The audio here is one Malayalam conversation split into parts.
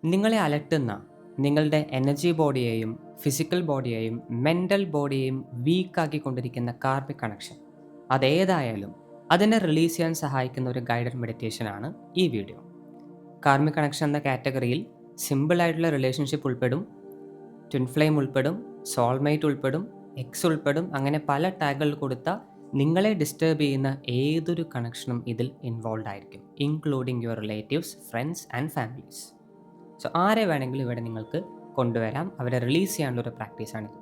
നിങ്ങളെ അലട്ടുന്ന നിങ്ങളുടെ എനർജി ബോഡിയെയും ഫിസിക്കൽ ബോഡിയെയും മെൻ്റൽ ബോഡിയെയും വീക്കാക്കിക്കൊണ്ടിരിക്കുന്ന കാർമിക് കണക്ഷൻ അതേതായാലും അതിനെ റിലീസ് ചെയ്യാൻ സഹായിക്കുന്ന ഒരു ഗൈഡഡ് മെഡിറ്റേഷനാണ് ഈ വീഡിയോ. കാർമിക് കണക്ഷൻ എന്ന കാറ്റഗറിയിൽ സിമ്പിളായിട്ടുള്ള റിലേഷൻഷിപ്പ് ഉൾപ്പെടും, ട്വിൻ ഫ്ലെയിം ഉൾപ്പെടും, സോൾമേറ്റ് ഉൾപ്പെടും, എക്സ് ഉൾപ്പെടും. അങ്ങനെ പല ടാഗുകൾ കൊടുത്ത നിങ്ങളെ ഡിസ്റ്റർബ് ചെയ്യുന്ന ഏതൊരു കണക്ഷനും ഇതിൽ ഇൻവോൾവ് ആയിരിക്കും, including your relatives, friends and families. So ആരെ വേണമെങ്കിലും ഇവിടെ നിങ്ങൾക്ക് കൊണ്ടുവരാം, അവരെ റിലീസ് ചെയ്യാനുള്ളൊരു പ്രാക്ടീസാണിത്.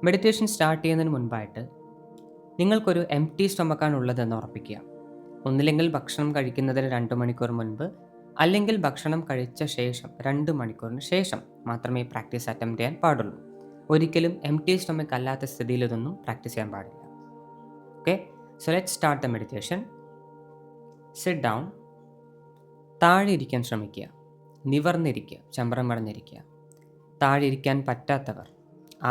മെഡിറ്റേഷൻ സ്റ്റാർട്ട് ചെയ്യുന്നതിന് മുൻപായിട്ട് നിങ്ങൾക്കൊരു എംപ്റ്റി സ്റ്റൊമക്കാണ് ഉള്ളതെന്ന് ഉറപ്പിക്കുക. ഒന്നില്ലെങ്കിൽ ഭക്ഷണം കഴിക്കുന്നതിന് 2 മണിക്കൂർ മുൻപ്, അല്ലെങ്കിൽ ഭക്ഷണം കഴിച്ച ശേഷം 2 മണിക്കൂറിന് ശേഷം മാത്രമേ ഈ പ്രാക്ടീസ് അറ്റംപ്റ്റ് ചെയ്യാൻ പാടുള്ളൂ. ഒരിക്കലും എംപ്റ്റി സ്റ്റൊമക്ക് അല്ലാത്ത സ്ഥിതിയിൽ ഇതൊന്നും പ്രാക്ടീസ് ചെയ്യാൻ പാടില്ല. Okay, so let's start the meditation. Sit down. താഴെ ഇരിക്കാൻ ശ്രമിക്കുക, നിവർന്നിരിക്കുക, ചമ്രം മടഞ്ഞിരിക്കുക. താഴെ ഇരിക്കാൻ പറ്റാത്തവർ,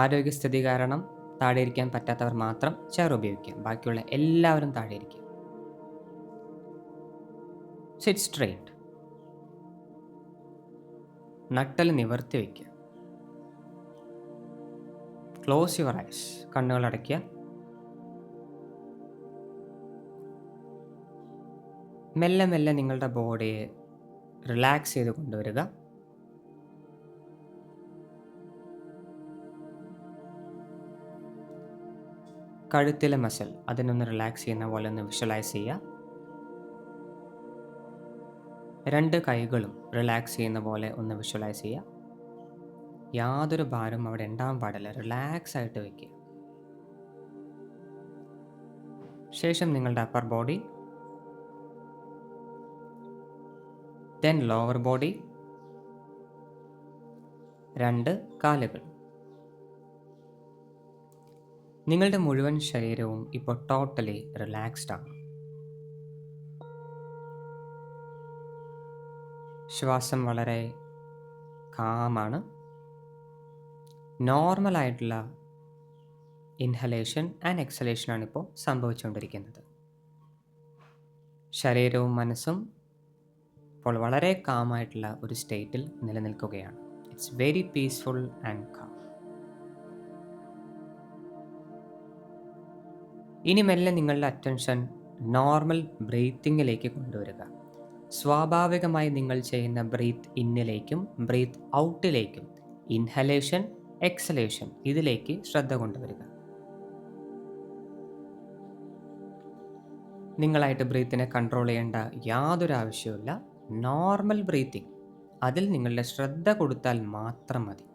ആരോഗ്യസ്ഥിതി കാരണം താഴെ ഇരിക്കാൻ പറ്റാത്തവർ മാത്രം ചെയർ ഉപയോഗിക്കുക. ബാക്കിയുള്ള എല്ലാവരും താഴെ ഇരിക്കുക. Sit straight. നട്ടൽ നിവർത്തി വയ്ക്കുക. Close your eyes. കണ്ണുകൾ അടയ്ക്കുക. മെല്ലെ മെല്ലെ നിങ്ങളുടെ ബോഡിയെ റിലാക്സ് ചെയ്ത് കൊണ്ടുവരിക. കഴുത്തിലെ മസിൽ അതിനൊന്ന് റിലാക്സ് ചെയ്യുന്ന പോലെ ഒന്ന് വിഷ്വലൈസ് ചെയ്യുക. 2 കൈകളും റിലാക്സ് ചെയ്യുന്ന പോലെ ഒന്ന് വിഷ്വലൈസ് ചെയ്യുക. യാതൊരു ഭാരം അവിടെ ഉണ്ടാവാൻ പാടില്ല, റിലാക്സ് ആയിട്ട് വയ്ക്കുക. ശേഷം നിങ്ങളുടെ upper body, then lower body, 2 കാലുകൾ. നിങ്ങളുടെ മുഴുവൻ ശരീരവും ഇപ്പോൾ ടോട്ടലി റിലാക്സ്ഡ് ആണ്. ശ്വാസം വളരെ കാമാണ്. നോർമലായിട്ടുള്ള ഇൻഹലേഷൻ ആൻഡ് എക്സലേഷനാണ് ഇപ്പോൾ സംഭവിച്ചുകൊണ്ടിരിക്കുന്നത്. ശരീരവും മനസ്സും ഇപ്പോൾ വളരെ കാമായിട്ടുള്ള ഒരു സ്റ്റേറ്റിൽ നിലനിൽക്കുകയാണ്. It's very peaceful and calm. ഇനി മെല്ലെ നിങ്ങളുടെ അറ്റൻഷൻ നോർമൽ ബ്രീത്തിങ്ങിലേക്ക് കൊണ്ടുവരിക. സ്വാഭാവികമായി നിങ്ങൾ ചെയ്യുന്ന ബ്രീത്ത് ഇന്നിലേക്കും ബ്രീത്ത് ഔട്ടിലേക്കും, ഇൻഹലേഷൻ എക്സലേഷൻ, ഇതിലേക്ക് ശ്രദ്ധ കൊണ്ടുവരിക. നിങ്ങളായിട്ട് ബ്രീത്തിനെ കൺട്രോൾ ചെയ്യേണ്ട യാതൊരു ആവശ്യവുമില്ല. നോർമൽ ബ്രീത്തിങ്, അതിൽ നിങ്ങളുടെ ശ്രദ്ധ കൊടുത്താൽ മാത്രം മതി.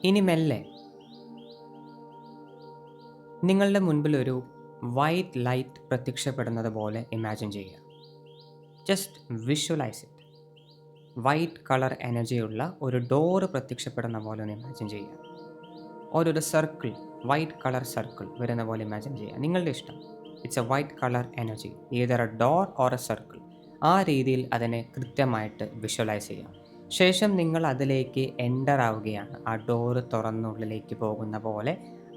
ഇനി മെല്ലെ നിങ്ങളുടെ മുൻപിൽ ഒരു വൈറ്റ് ലൈറ്റ് പ്രത്യക്ഷപ്പെടുന്നത് പോലെ ഇമാജിൻ ചെയ്യുക. Just visualise it. White colour എനർജിയുള്ള ഒരു ഡോറ് പ്രത്യക്ഷപ്പെടുന്ന പോലെ ഒന്ന് ഇമാജിൻ ചെയ്യുക. ഒരു സർക്കിൾ, വൈറ്റ് കളർ സർക്കിൾ വരുന്ന പോലെ ഇമാജിൻ ചെയ്യുക. നിങ്ങളുടെ ഇഷ്ടം. It's a white colour energy, either a door or a circle. ആ രീതിയിൽ അതിനെ കൃത്യമായിട്ട് വിഷ്വലൈസ് ചെയ്യുക. ശേഷം നിങ്ങൾ അതിലേക്ക് എൻ്റർ ആവുകയാണ്. ആ ഡോറ് തുറന്നുള്ളിലേക്ക് പോകുന്ന പോലെ,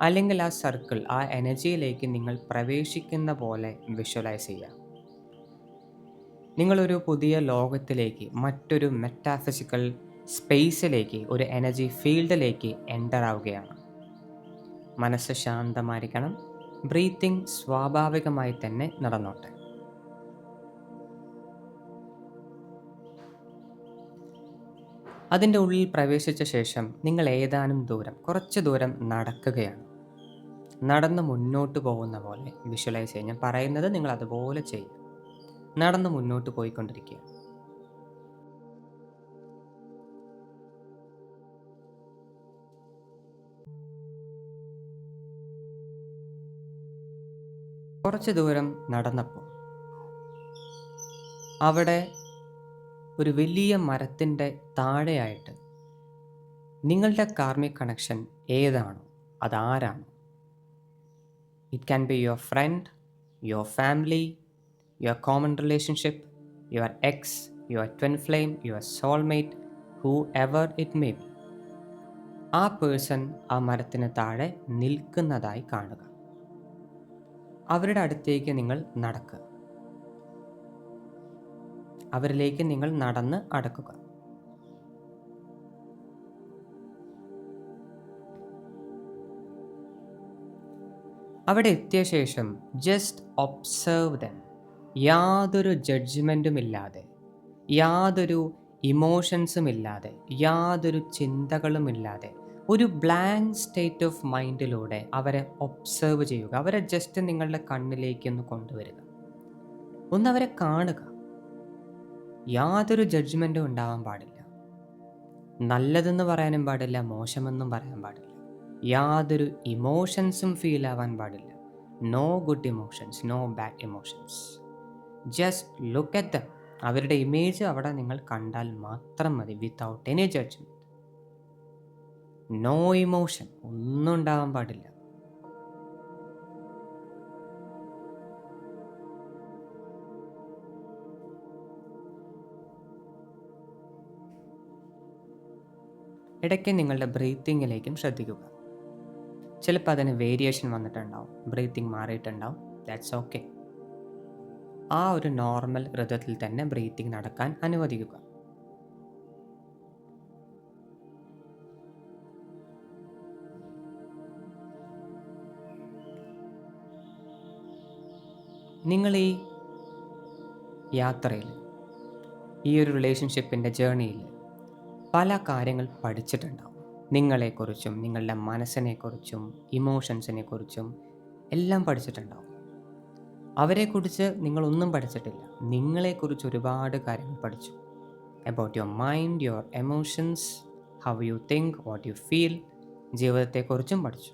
അല്ലെങ്കിൽ ആ സർക്കിൾ, ആ എനർജിയിലേക്ക് നിങ്ങൾ പ്രവേശിക്കുന്ന പോലെ വിഷ്വലൈസ് ചെയ്യുക. നിങ്ങളൊരു പുതിയ ലോകത്തിലേക്ക്, മറ്റൊരു മെറ്റാഫിസിക്കൽ സ്പേസിലേക്ക്, ഒരു എനർജി ഫീൽഡിലേക്ക് എൻ്റർ ആവുകയാണ്. മനസ്സ് ശാന്തമായിരിക്കണം. ബ്രീത്തിങ് സ്വാഭാവികമായി തന്നെ നടന്നോട്ടെ. അതിൻ്റെ ഉള്ളിൽ പ്രവേശിച്ച ശേഷം നിങ്ങൾ ഏതാനും ദൂരം, കുറച്ച് ദൂരം നടക്കുകയാണ്. നടന്ന് മുന്നോട്ട് പോകുന്ന പോലെ വിഷ്വലൈസ് ചെയ്യുക. ഞാൻ പറയുന്നത് നിങ്ങൾ അതുപോലെ ചെയ്യുക. നടന്ന് മുന്നോട്ട് പോയിക്കൊണ്ടിരിക്കുക. കുറച്ച് ദൂരം നടന്നപ്പോൾ അവിടെ ഒരു വലിയ മരത്തിൻ്റെ താഴെയായിട്ട് നിങ്ങളുടെ കാർമിക് കണക്ഷൻ ഏതാണോ, അതാരാണോ, it can be your friend, your family, your common relationship, your ex, your twin flame, your soulmate, whoever it may be. ആ പേഴ്സൺ ആ മരത്തിന് താഴെ നിൽക്കുന്നതായി കാണുക. അവരുടെ അടുത്തേക്ക് നിങ്ങൾ നടക്കുക. അവരിലേക്ക് നിങ്ങൾ നടന്ന് അടുക്കുക. അവിടെ എത്തിയ ശേഷം ജസ്റ്റ് ഒബ്സർവ് ദം. യാതൊരു ജഡ്ജ്മെൻറ്റും ഇല്ലാതെ, യാതൊരു ഇമോഷൻസും ഇല്ലാതെ, യാതൊരു ചിന്തകളുമില്ലാതെ, ഒരു ബ്ലാങ്ക് സ്റ്റേറ്റ് ഓഫ് മൈൻഡിലൂടെ അവരെ ഒബ്സർവ് ചെയ്യുക. അവരെ ജസ്റ്റ് നിങ്ങളുടെ കണ്ണിലേക്ക് ഒന്ന് കൊണ്ടുവരിക. ഒന്നവരെ കാണുക. യാതൊരു ജഡ്ജ്മെൻറ്റും ഉണ്ടാവാൻ പാടില്ല. നല്ലതെന്ന് പറയാനും പാടില്ല, മോശമെന്നും പറയാൻ പാടില്ല. യാതൊരു ഇമോഷൻസും ഫീൽ ആവാൻ പാടില്ല. No good emotions, no bad emotions. Just look at them. അവരുടെ ഇമേജ് അവിടെ നിങ്ങൾ കണ്ടാൽ മാത്രം മതി. Without any judgement, no emotion, ഒന്നും ഉണ്ടാവാൻ പാടില്ല. ഇടയ്ക്ക് നിങ്ങളുടെ ബ്രീത്തിങ്ങിലേക്കും ശ്രദ്ധിക്കുക. ചിലപ്പോൾ അതിന് വേരിയേഷൻ വന്നിട്ടുണ്ടാവും, ബ്രീത്തിങ് മാറിയിട്ടുണ്ടാവും. That's okay. ആ ഒരു നോർമൽ ഋതത്തിൽ തന്നെ ബ്രീത്തിങ് നടക്കാൻ അനുവദിക്കുക. നിങ്ങൾ ഈ യാത്രയിൽ, ഈ ഒരു റിലേഷൻഷിപ്പിൻ്റെ ജേണിയിൽ പല കാര്യങ്ങൾ പഠിച്ചിട്ടുണ്ടാവും. നിങ്ങളെക്കുറിച്ചും നിങ്ങളുടെ മനസ്സിനെക്കുറിച്ചും ഇമോഷൻസിനെ കുറിച്ചും എല്ലാം പഠിച്ചിട്ടുണ്ടാവും. അവരെക്കുറിച്ച് നിങ്ങളൊന്നും പഠിച്ചിട്ടില്ല. നിങ്ങളെക്കുറിച്ച് ഒരുപാട് കാര്യങ്ങൾ പഠിച്ചു. About your mind, your emotions, how you think, what you feel. ജീവിതത്തെക്കുറിച്ചും പഠിച്ചു.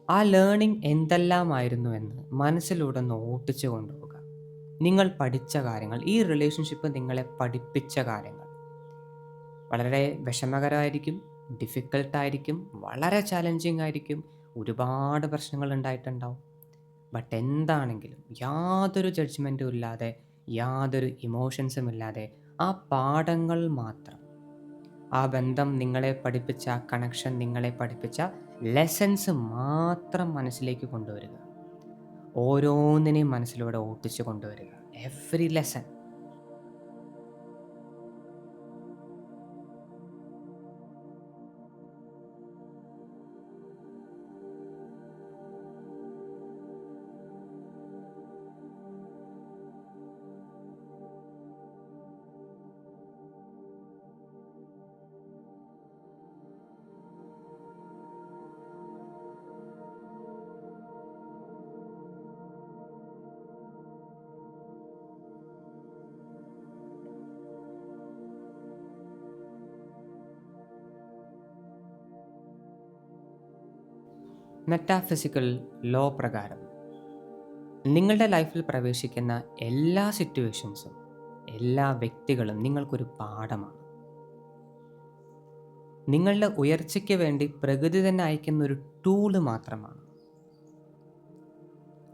ആ ലേണിംഗ് എന്തെല്ലാമായിരുന്നു എന്ന് മനസ്സിലൂടെ ഒന്ന് ഓട്ടിച്ചു കൊണ്ടുപോകുക. നിങ്ങൾ പഠിച്ച കാര്യങ്ങൾ, ഈ റിലേഷൻഷിപ്പ് നിങ്ങളെ പഠിപ്പിച്ച കാര്യങ്ങൾ വളരെ വിഷമകരമായിരിക്കും, ഡിഫിക്കൽട്ടായിരിക്കും, വളരെ ചാലഞ്ചിങ് ആയിരിക്കും, ഒരുപാട് പ്രശ്നങ്ങൾ ഉണ്ടായിട്ടുണ്ടാവും. ബട്ട് എന്താണെങ്കിലും യാതൊരു ജഡ്ജ്മെൻറ്റും ഇല്ലാതെ, യാതൊരു ഇമോഷൻസും ഇല്ലാതെ, ആ പാഠങ്ങൾ മാത്രം, ആ ബന്ധം നിങ്ങളെ പഠിപ്പിച്ച, ആ കണക്ഷൻ നിങ്ങളെ പഠിപ്പിച്ച ലെസൺസ് മാത്രം മനസ്സിലേക്ക് കൊണ്ടുവരിക. ഓരോന്നിനെയും മനസ്സിലൂടെ ഓട്ടിച്ചു കൊണ്ടുവരിക. Every lesson. മെറ്റാഫിസിക്കൽ ലോ പ്രകാരം നിങ്ങളുടെ ലൈഫിൽ പ്രവേശിക്കുന്ന എല്ലാ സിറ്റുവേഷൻസും, എല്ലാ വ്യക്തികളും നിങ്ങൾക്കൊരു പാഠമാണ്. നിങ്ങളുടെ ഉയർച്ചയ്ക്ക് വേണ്ടി പ്രകൃതി തന്നെ അയക്കുന്ന ഒരു ടൂള് മാത്രമാണ്.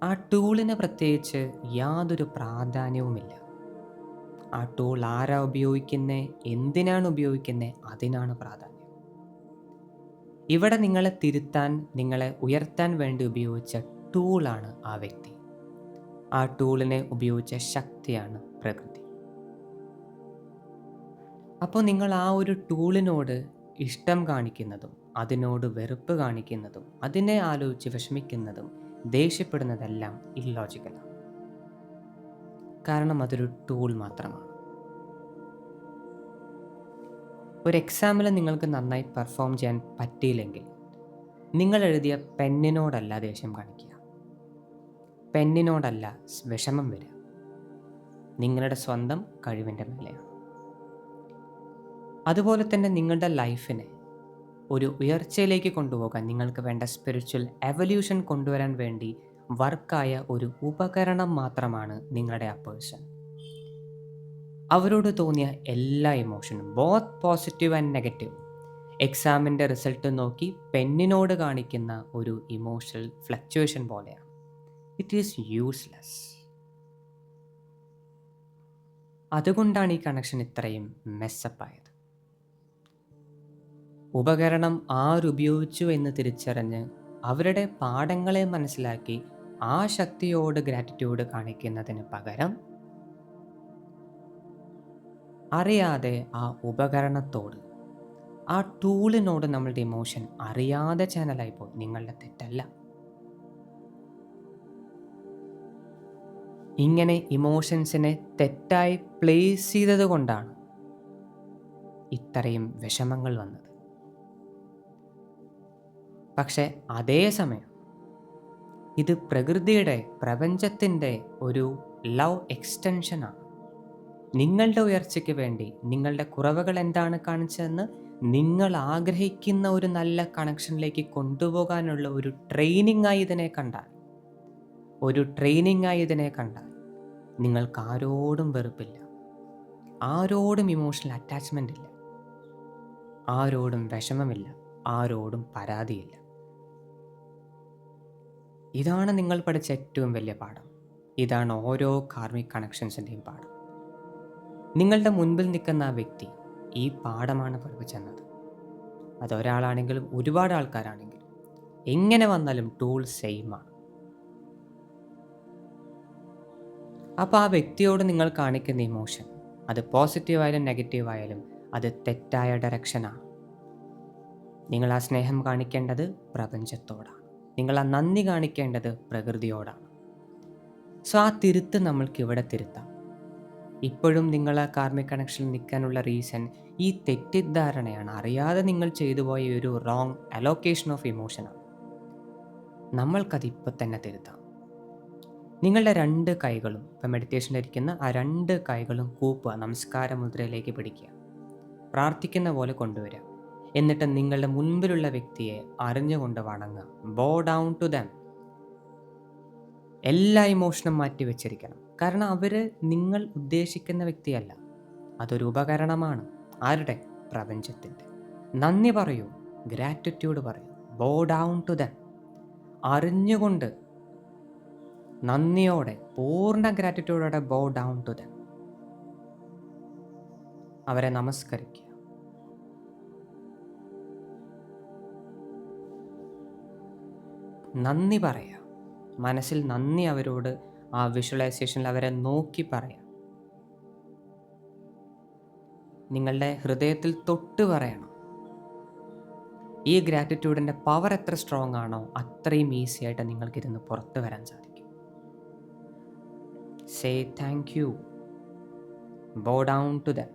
ആ ടൂളിന് പ്രത്യേകിച്ച് യാതൊരു പ്രാധാന്യവുമില്ല. ആ ടൂൾ ആരാ ഉപയോഗിക്കുന്നത്, എന്തിനാണ് ഉപയോഗിക്കുന്നത്, അതിനാണ് പ്രാധാന്യം. ഇവിടെ നിങ്ങളെ തിരുത്താൻ, നിങ്ങളെ ഉയർത്താൻ വേണ്ടി ഉപയോഗിച്ച ടൂളാണ് ആ വ്യക്തി. ആ ടൂളിനെ ഉപയോഗിച്ച ശക്തിയാണ് പ്രകൃതി. അപ്പോൾ നിങ്ങൾ ആ ഒരു ടൂളിനോട് ഇഷ്ടം കാണിക്കുന്നതും, അതിനോട് വെറുപ്പ് കാണിക്കുന്നതും, അതിനെ ആലോചിച്ച് വിഷമിക്കുന്നതും, ദേഷ്യപ്പെടുന്നതെല്ലാം ഇല്ലോജിക്കലാണ്. കാരണം അതൊരു ടൂൾ മാത്രമാണ്. ഒരു എക്സാമിൽ നിങ്ങൾക്ക് നന്നായി പെർഫോം ചെയ്യാൻ പറ്റിയില്ലെങ്കിൽ നിങ്ങൾ എഴുതിയ പെന്നിനോടല്ല ദേഷ്യം കാണിക്കുക, പെന്നിനോടല്ല വിഷമം വരിക. നിങ്ങളുടെ സ്വന്തം കഴിവിൻ്റെ മേലെയാണ്. അതുപോലെ തന്നെ നിങ്ങളുടെ ലൈഫിനെ ഒരു ഉയർച്ചയിലേക്ക് കൊണ്ടുപോകാൻ, നിങ്ങൾക്ക് വേണ്ട സ്പിരിച്വൽ എവല്യൂഷൻ കൊണ്ടുവരാൻ വേണ്ടി വർക്കായ ഒരു ഉപകരണം മാത്രമാണ് നിങ്ങളുടെ ആ പേഴ്സൺ. അവരോട് തോന്നിയ എല്ലാ ഇമോഷനും, ബോത്ത് പോസിറ്റീവ് ആൻഡ് നെഗറ്റീവ്, എക്സാമിൻ്റെ റിസൾട്ട് നോക്കി പെന്നിനോട് കാണിക്കുന്ന ഒരു ഇമോഷണൽ ഫ്ലക്ച്വേഷൻ പോലെയാണ്. It is useless. അതുകൊണ്ടാണ് ഈ കണക്ഷൻ ഇത്രയും മെസ്സപ്പായത്. ഉപകരണം ആരുപയോഗിച്ചു എന്ന് തിരിച്ചറിഞ്ഞ് അവരുടെ പാഠങ്ങളെ മനസ്സിലാക്കി ആ ശക്തിയോട് ഗ്രാറ്റിറ്റ്യൂഡ് കാണിക്കുന്നതിന് പകരം അറിയാതെ ആ ഉപകരണത്തോട്, ആ ടൂളിനോട് നമ്മളുടെ ഇമോഷൻ അറിയാതെ ചാനലായിപ്പോൾ. നിങ്ങളുടെ തെറ്റല്ല. ഇങ്ങനെ ഇമോഷൻസിനെ തെറ്റായി പ്ലേസ് ചെയ്തത് കൊണ്ടാണ് ഇത്രയും വിഷമങ്ങൾ വന്നത്. പക്ഷെ അതേ സമയം ഇത് പ്രകൃതിയുടെ, പ്രപഞ്ചത്തിൻ്റെ ഒരു ലവ് എക്സ്റ്റൻഷനാണ്. നിങ്ങളുടെ ഉയർച്ചയ്ക്ക് വേണ്ടി നിങ്ങളുടെ കുറവുകൾ എന്താണ് കാണിച്ചതെന്ന് നിങ്ങൾ ആഗ്രഹിക്കുന്ന ഒരു നല്ല കണക്ഷനിലേക്ക് കൊണ്ടുപോകാനുള്ള ഒരു ട്രെയിനിങ് ആയി ഇതിനെ കണ്ടാൽ നിങ്ങൾക്ക് ആരോടും വെറുപ്പില്ല, ആരോടും ഇമോഷണൽ അറ്റാച്ച്മെൻ്റ് ഇല്ല, ആരോടും വിഷമമില്ല, ആരോടും പരാതിയില്ല. ഇതാണ് നിങ്ങൾ പഠിച്ച ഏറ്റവും വലിയ പാഠം. ഇതാണ് ഓരോ കാർമിക് കണക്ഷൻസിൻ്റെയും പാഠം. നിങ്ങളുടെ മുൻപിൽ നിൽക്കുന്ന ആ വ്യക്തി ഈ പാഠമാണ് പഠിപ്പിച്ചെന്നത്. അതൊരാളാണെങ്കിലും ഒരുപാട് ആൾക്കാരാണെങ്കിലും എങ്ങനെ വന്നാലും ടൂൾ സെയിമാണ്. അപ്പോൾ ആ വ്യക്തിയോട് നിങ്ങൾ കാണിക്കുന്ന ഇമോഷൻ, അത് പോസിറ്റീവായാലും നെഗറ്റീവായാലും അത് തെറ്റായ ഡയറക്ഷനാണ്. നിങ്ങൾ ആ സ്നേഹം കാണിക്കേണ്ടത് പ്രപഞ്ചത്തോടാണ്. നിങ്ങൾ ആ നന്ദി കാണിക്കേണ്ടത് പ്രകൃതിയോടാണ്. സോ ആ തിരുത്ത് നമ്മൾക്ക് ഇവിടെ തിരുത്താം. ഇപ്പോഴും നിങ്ങൾ ആ കാർമിക് കണക്ഷനിൽ നിൽക്കാനുള്ള റീസൺ ഈ തെറ്റിദ്ധാരണയാണ്. അറിയാതെ നിങ്ങൾ ചെയ്തു പോയ ഒരു റോങ് അലോക്കേഷൻ ഓഫ് ഇമോഷനാണ്. നമ്മൾക്കതിപ്പോൾ തന്നെ തിരുത്താം. നിങ്ങളുടെ 2 കൈകളും, ഇപ്പം മെഡിറ്റേഷനിലിരിക്കുന്ന ആ 2 കൈകളും കൂപ്പുക, നമസ്കാര മുദ്രയിലേക്ക് പിടിക്കുക, പ്രാർത്ഥിക്കുന്ന പോലെ കൊണ്ടുവരിക. എന്നിട്ട് നിങ്ങളുടെ മുൻപിലുള്ള വ്യക്തിയെ അറിഞ്ഞുകൊണ്ട് വണങ്ങുക. ബോ ഡൗൺ ടു ദം. എല്ലാ ഇമോഷനും മാറ്റി വെച്ചിരിക്കണം. കാരണം അവർ നിങ്ങൾ ഉദ്ദേശിക്കുന്ന വ്യക്തിയല്ല, അതൊരു ഉപകരണമാണ്. ആരുടെ? പ്രപഞ്ചത്തിൻ്റെ. നന്ദി പറയൂ, ഗ്രാറ്റിറ്റ്യൂഡ് പറയൂ. ബോ ഡൗൺ ടു ദം. അറിഞ്ഞുകൊണ്ട്, നന്ദിയോടെ, പൂർണ്ണ ഗ്രാറ്റിറ്റ്യൂഡോടെ ബോ ഡൗൺ ടു ദം. അവരെ നമസ്കരിക്കുക. നന്ദി പറയുക. മനസ്സിൽ നന്ദി അവരോട് ആ വിഷ്വലൈസേഷനിൽ അവരെ നോക്കി പറയാം. നിങ്ങളുടെ ഹൃദയത്തിൽ തൊട്ട് പറയണം. ഈ ഗ്രാറ്റിറ്റ്യൂഡിൻ്റെ പവർ എത്ര സ്ട്രോങ് ആണോ അത്രയും ഈസി ആയിട്ട് നിങ്ങൾക്കിരുന്ന് പുറത്ത് വരാൻ സാധിക്കും. Say thank you. ബോ ഡൗൺ ടു ദം.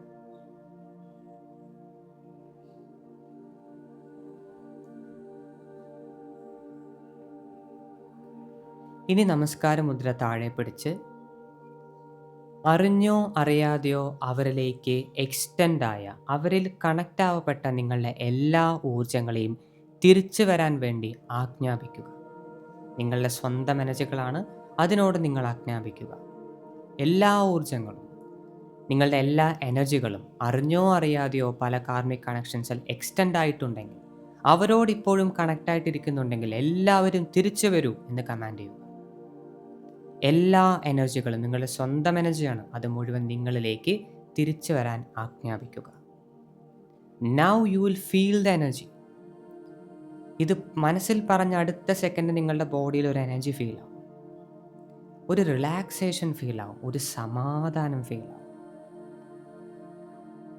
ഇനി നമസ്കാര മുദ്ര താഴെ പിടിച്ച് അറിഞ്ഞോ അറിയാതെയോ അവരിലേക്ക് എക്സ്റ്റെൻഡായ, അവരിൽ കണക്റ്റ് ആവപ്പെട്ട നിങ്ങളുടെ എല്ലാ ഊർജങ്ങളെയും തിരിച്ചു വരാൻ വേണ്ടി ആജ്ഞാപിക്കുക. നിങ്ങളുടെ സ്വന്തം എനർജികളാണ്, അതിനോട് നിങ്ങൾ ആജ്ഞാപിക്കുക. എല്ലാ ഊർജങ്ങളും, നിങ്ങളുടെ എല്ലാ എനർജികളും അറിഞ്ഞോ അറിയാതെയോ പല കാർമിക് കണക്ഷൻസിൽ എക്സ്റ്റെൻഡ് ആയിട്ടുണ്ടെങ്കിൽ, അവരോട് ഇപ്പോഴും കണക്റ്റ് ആയിട്ടിരിക്കുന്നുണ്ടെങ്കിൽ എല്ലാവരും തിരിച്ചു വരൂ എന്ന് കമാൻഡ് ചെയ്യുക. എല്ലാ എനർജികളും നിങ്ങളുടെ സ്വന്തം എനർജിയാണ്, അത് മുഴുവൻ നിങ്ങളിലേക്ക് തിരിച്ചു വരാൻ ആജ്ഞാപിക്കുക. Now you will feel the energy. ഇത് മനസ്സിൽ പറഞ്ഞ അടുത്ത സെക്കൻഡ് നിങ്ങളുടെ ബോഡിയിൽ ഒരു എനർജി ഫീൽ ആവും, ഒരു റിലാക്സേഷൻ ഫീൽ ആവും, ഒരു സമാധാനം ഫീൽ ആവും.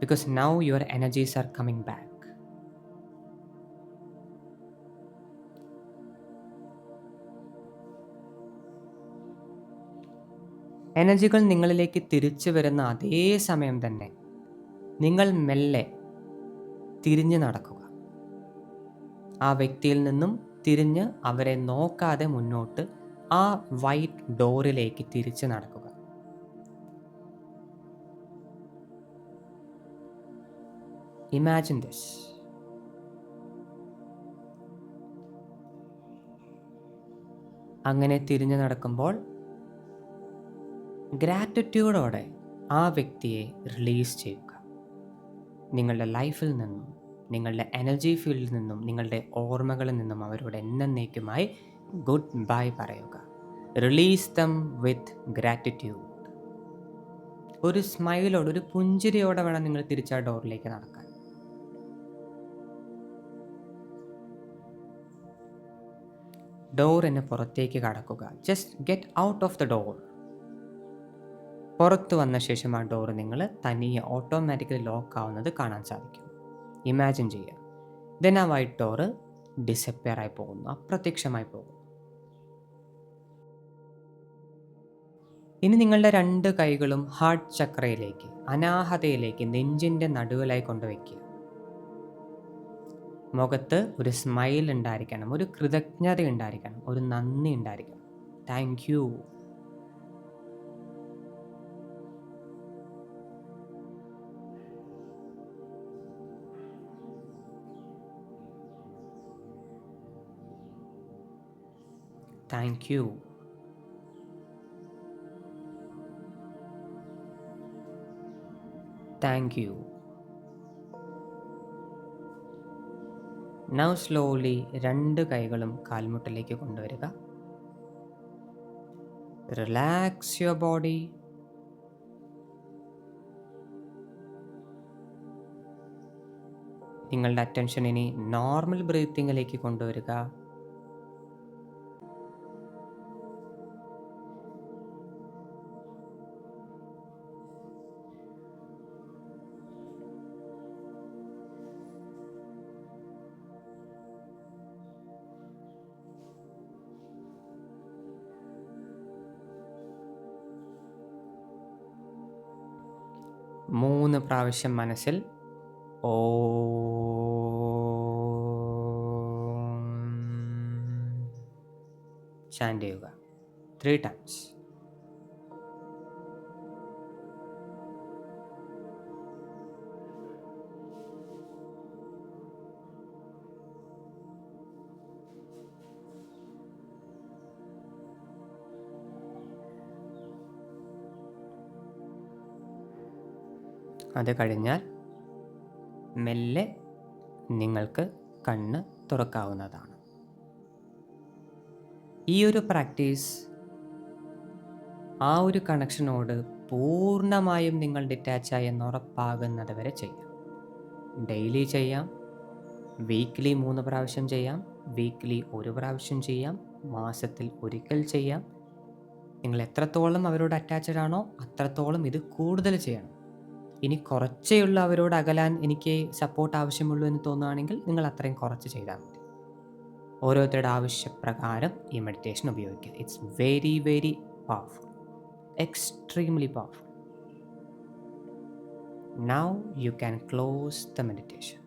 Because now your energies are coming back. എനർജികൾ നിങ്ങളിലേക്ക് തിരിച്ചു വരുന്ന അതേ സമയം തന്നെ നിങ്ങൾ മെല്ലെ തിരിഞ്ഞു നടക്കുക. ആ വ്യക്തിയിൽ നിന്നും തിരിഞ്ഞ് അവരെ നോക്കാതെ മുന്നോട്ട് ആ വൈറ്റ് ഡോറിലേക്ക് തിരിച്ചു നടക്കുക. Imagine this. അങ്ങനെ തിരിഞ്ഞു നടക്കുമ്പോൾ ഗ്രാറ്റിറ്റ്യൂഡോടെ ആ വ്യക്തിയെ റിലീസ് ചെയ്യുക. നിങ്ങളുടെ ലൈഫിൽ നിന്നും, നിങ്ങളുടെ എനർജി ഫീൽഡിൽ നിന്നും, നിങ്ങളുടെ ഓർമ്മകളിൽ നിന്നും അവരോട് എന്നേക്കുമായി ഗുഡ് ബൈ പറയുക. റിലീസ് ദം വിത്ത് ഗ്രാറ്റിറ്റ്യൂഡ്. ഒരു സ്മൈലോടെ, ഒരു പുഞ്ചിരിയോടെ വേണം നിങ്ങൾ തിരിച്ച് ആ ഡോറിലേക്ക് നടക്കാൻ. ഡോറിന് പുറത്തേക്ക് കടക്കുക. Just get out of the door. പുറത്ത് വന്ന ശേഷം ആ ഡോർ നിങ്ങൾ തനിയെ ഓട്ടോമാറ്റിക്കലി ലോക്ക് ആവുന്നത് കാണാൻ സാധിക്കും. ഇമാജിൻ ചെയ്യുക. ദെൻ ആ വൈറ്റ് ഡോറ് ഡിസപ്പിയർ ആയി പോകുന്നു, അപ്രത്യക്ഷമായി പോകുന്നു. ഇനി നിങ്ങളുടെ 2 കൈകളും ഹാർട്ട് ചക്രയിലേക്ക്, അനാഹതയിലേക്ക്, നെഞ്ചിൻ്റെ നടുവിലായി കൊണ്ടുവയ്ക്കുക. മുഖത്ത് ഒരു സ്മൈൽ ഉണ്ടായിരിക്കണം, ഒരു കൃതജ്ഞത ഉണ്ടായിരിക്കണം, ഒരു നന്ദി ഉണ്ടായിരിക്കണം. Thank you. Thank you. Thank you. Now slowly 2 കൈകളും കാൽമുട്ടിലേക്ക് കൊണ്ടുവരിക. Relax your body. നിങ്ങളുടെ അറ്റൻഷൻ ഇനി നോർമൽ ബ്രീത്തിങ്ങിലേക്ക് കൊണ്ടുവരിക. മൂന്ന് പ്രാവശ്യം മനസ്സിൽ ചാൻഡ് ചെയ്യുക. 3 times. അത് കഴിഞ്ഞാൽ മെല്ലെ നിങ്ങൾക്ക് കണ്ണ് തുറക്കാവുന്നതാണ്. ഈ ഒരു പ്രാക്ടീസ് ആ ഒരു കണക്ഷനോട് പൂർണ്ണമായും നിങ്ങൾ ഡിറ്റാച്ചായി എന്ന് ഉറപ്പാകുന്നത് വരെ ചെയ്യാം. ഡെയിലി ചെയ്യാം, വീക്ക്ലി 3 പ്രാവശ്യം ചെയ്യാം, വീക്ക്ലി 1 പ്രാവശ്യം ചെയ്യാം, മാസത്തിൽ ഒരിക്കൽ ചെയ്യാം. നിങ്ങൾ എത്രത്തോളം അവരോട് അറ്റാച്ച്ഡ് ആണോ അത്രത്തോളം ഇത് കൂടുതൽ ചെയ്യണം. ഇനി കുറച്ചേ ഉള്ളൂ അവരോട് അകലാൻ എനിക്ക് സപ്പോർട്ട് ആവശ്യമുള്ളൂ എന്ന് തോന്നുകയാണെങ്കിൽ നിങ്ങൾ അത്രയും കുറച്ച് ചെയ്താൽ മതി. ഓരോരുത്തരുടെ ആവശ്യപ്രകാരം ഈ മെഡിറ്റേഷൻ ഉപയോഗിക്കുക. It's very very powerful, extremely powerful. Now you can close the meditation.